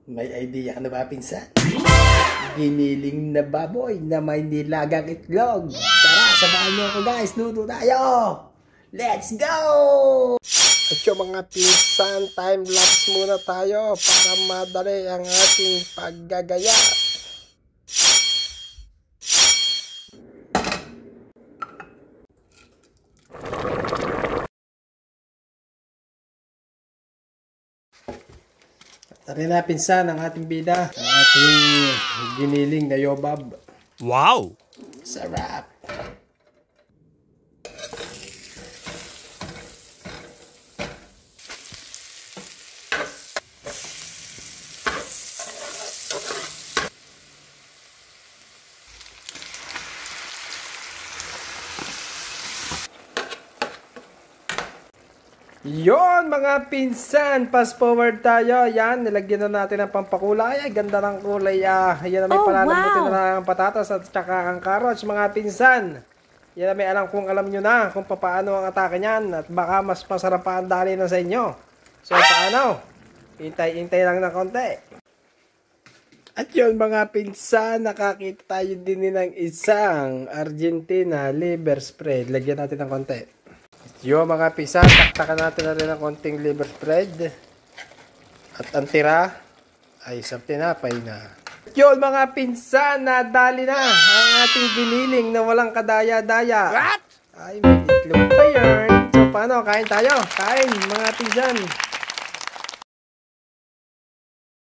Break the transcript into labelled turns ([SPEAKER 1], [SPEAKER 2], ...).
[SPEAKER 1] May idea ka na ba, pinsan? Giniling na baboy na may nilagang itlog. Tara, samahan niyo ako guys, luto tayo! Let's go! At yung mga pinsan, time-lapse muna tayo para madali ang ating paggagaya. Tara na pinsan ang ating bida, ang ating giniling na yobab.
[SPEAKER 2] Wow!
[SPEAKER 1] Sarap! Yon mga pinsan, fast forward tayo. Yan, nilagyan na natin ng pampakulay. Ay, ganda ng kulay. Yan na may palalambutin na ng patatas at saka ang carrots mga pinsan. Yan na may alam kung alam nyo na kung paano ang atake nyan. At baka mas masarap pa ang dali na sa inyo. So paano? Hintay lang ng konti. At yun mga pinsan, nakakita tayo din ng isang Argentina liver spread. Lagyan natin ng konti. Yo mga pinsan, taktakan natin na rin ng konting liver spread. At ang tira ay isang tinapay na. Yun mga pinsan, nadali na ang ating giniling na walang kadaya-daya.
[SPEAKER 2] What?
[SPEAKER 1] Ay, may itlog pa yan. So paano, kain tayo? Kain mga pinsan.